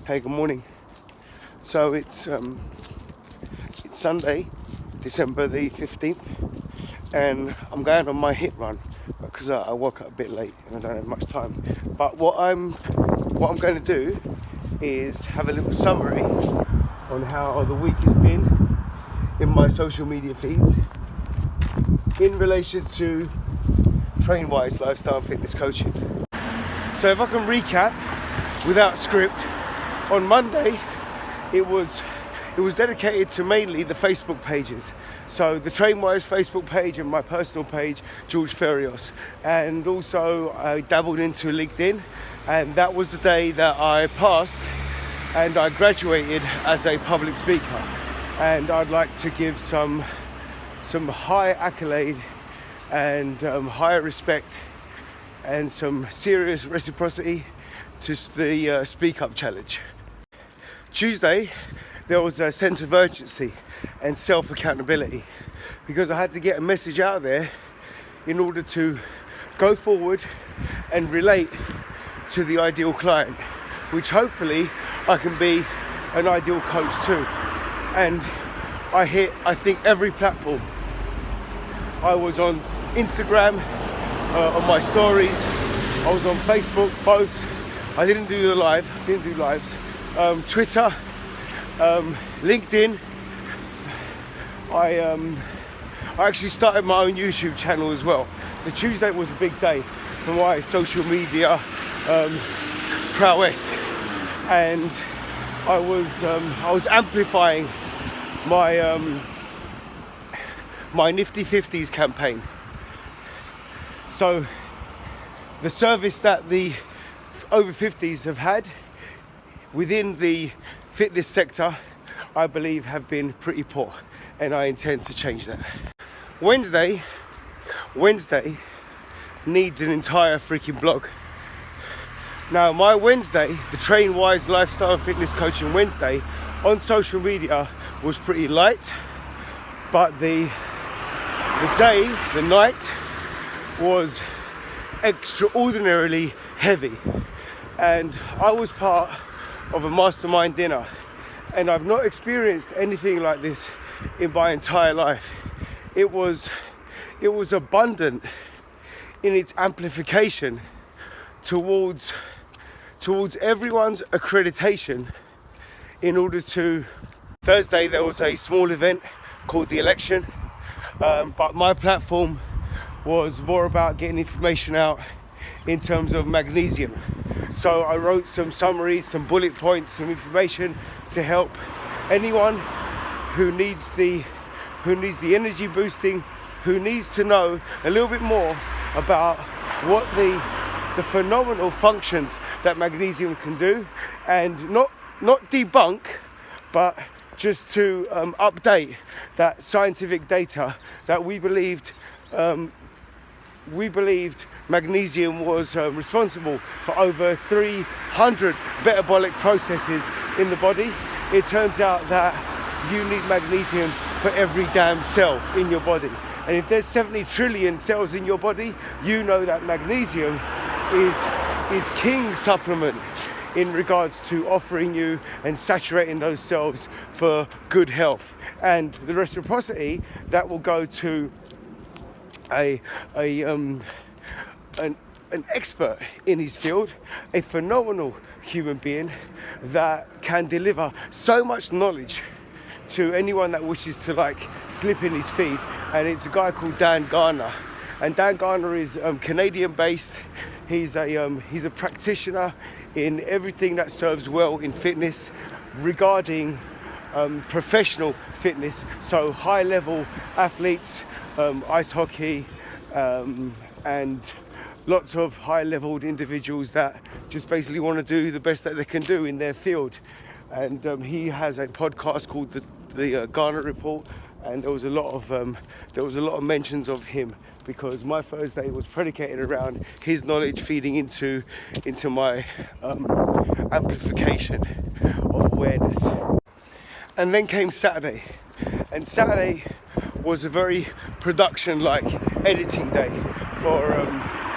Hey, good morning. So it's Sunday, December the 15th, and I'm going on my hit run because I woke up a bit late and I don't have much time. But what I'm going to do is have a little summary on how the week has been in my social media feeds in relation to TrainWise lifestyle and fitness coaching. So if I can recap without script, on Monday it was dedicated to mainly the Facebook pages. So the TrainWise Facebook page and my personal page, George Ferios. And also I dabbled into LinkedIn, and that was the day that I passed and I graduated as a public speaker. And I'd like to give some high accolade and higher respect and some serious reciprocity to the Speak Up Challenge. Tuesday, there was a sense of urgency and self-accountability because I had to get a message out there in order to go forward and relate to the ideal client, which hopefully I can be an ideal coach too. And I hit, I think, every platform. I was on Instagram, on my stories, I was on Facebook, both. I didn't do lives. Twitter, LinkedIn. I actually started my own YouTube channel as well. The Tuesday was a big day for my social media prowess, and I was amplifying my my Nifty 50s campaign. So the service that the over 50s have had within the fitness sector, I believe, have been pretty poor, and I intend to change that. Wednesday needs an entire freaking blog. Now, my Wednesday, the TrainWise Lifestyle and Fitness Coaching Wednesday on social media was pretty light, but the night was extraordinarily heavy. And I was part of a mastermind dinner, and I've not experienced anything like this in my entire life. It was abundant in its amplification towards everyone's accreditation in order to... Thursday there was a small event called the election, but my platform was more about getting information out in terms of magnesium. So I wrote some summaries, some bullet points, some information to help anyone who needs the energy boosting, who needs to know a little bit more about what the phenomenal functions that magnesium can do, and not debunk, but just to update that scientific data that we believed magnesium was responsible for over 300 metabolic processes in the body. It turns out that you need magnesium for every damn cell in your body. And if there's 70 trillion cells in your body, you know that magnesium is king supplement in regards to offering you and saturating those cells for good health. And the reciprocity that will go to an expert in his field, a phenomenal human being that can deliver so much knowledge to anyone that wishes to slip in his feed. And it's a guy called Dan Garner, and Dan Garner is Canadian based. He's a practitioner in everything that serves well in fitness regarding professional fitness, so high level athletes, ice hockey, and lots of high-leveled individuals that just basically want to do the best that they can do in their field. And he has a podcast called the Garner Report, and there was a lot of mentions of him because my Thursday was predicated around his knowledge feeding into my amplification of awareness. And then came Saturday, and Saturday was a very production-like editing day for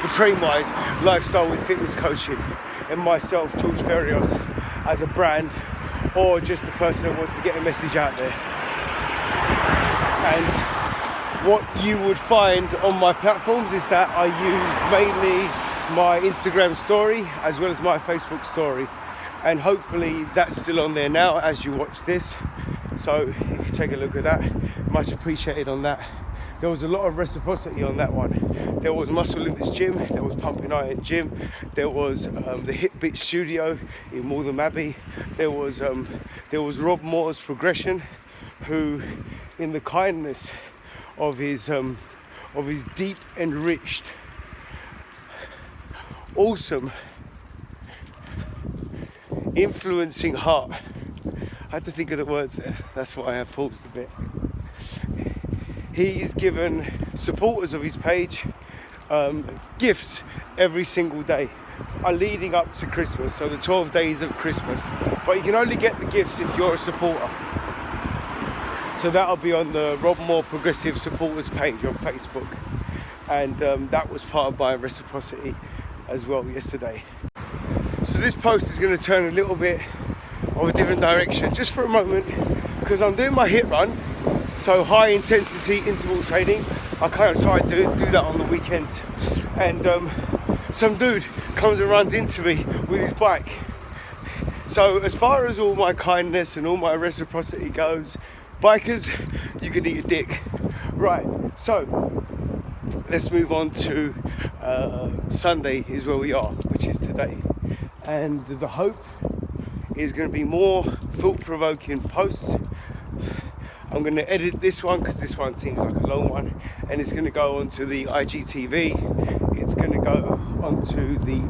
TrainWise Lifestyle with Fitness Coaching, and myself, George Ferios. as a brand or just a person that wants to get a message out there. And what you would find on my platforms is that I use mainly my Instagram story as well as my Facebook story, and hopefully that's still on there now as you watch this. So if you take a look at that, much appreciated on that. There was a lot of reciprocity on that one. There was Muscle Limits Gym, there was Pumping Iron Gym, there was the Hip Bit Studio in Maltham Abbey, there was Rob Moore's Progression, who, in the kindness of his deep enriched, awesome, influencing heart. I had to think of the words there. That's why I have paused a bit. He's given supporters of his page gifts every single day, leading up to Christmas, so the 12 days of Christmas. But you can only get the gifts if you're a supporter. So that'll be on the Rob Moore Progressive Supporters page on Facebook. And that was part of my reciprocity as well yesterday. So this post is going to turn a little bit of a different direction just for a moment, because I'm doing my HIIT run, so high intensity interval training. I kind of try to do that on the weekends, and some dude comes and runs into me with his bike. So as far as all my kindness and all my reciprocity goes, bikers, you can eat a dick. Right, so let's move on to Sunday is where we are, which is today. And the hope is going to be more thought-provoking posts. I'm going to edit this one because this one seems like a long one, and it's going to go onto the IGTV. It's going to go onto the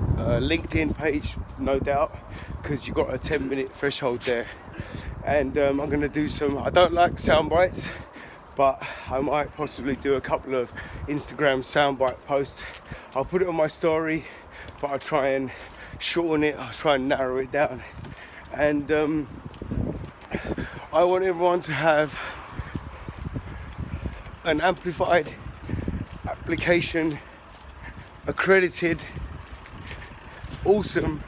LinkedIn page, no doubt, because you've got a 10-minute threshold there. And I'm going to do some, I don't like sound bites, but I might possibly do a couple of Instagram soundbite posts. I'll put it on my story, but I'll try and shorten it, I'll try and narrow it down. And I want everyone to have an amplified, application, accredited, awesome,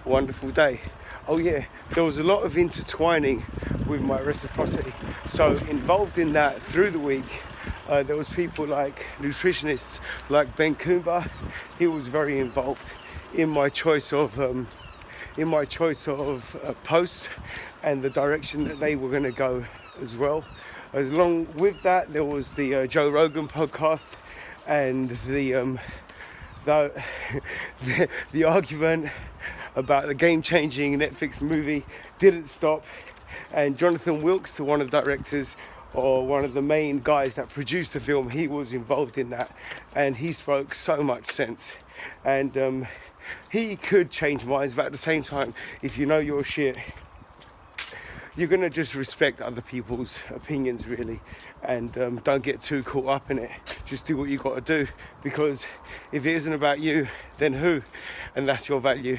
wonderful day. Oh yeah, there was a lot of intertwining with my reciprocity. So involved in that through the week, there was people like nutritionists like Ben Coomber. He was very involved in my choice of posts and the direction that they were going to go as well. Along with that, there was the Joe Rogan podcast, and the argument about the game-changing Netflix movie didn't stop. And Jonathan Wilkes, one of the directors, or one of the main guys that produced the film, he was involved in that, and he spoke so much sense. And he could change minds, but at the same time, if you know your shit, you're gonna just respect other people's opinions, really, and don't get too caught up in it. Just do what you got to do, because if it isn't about you, then who? And that's your value.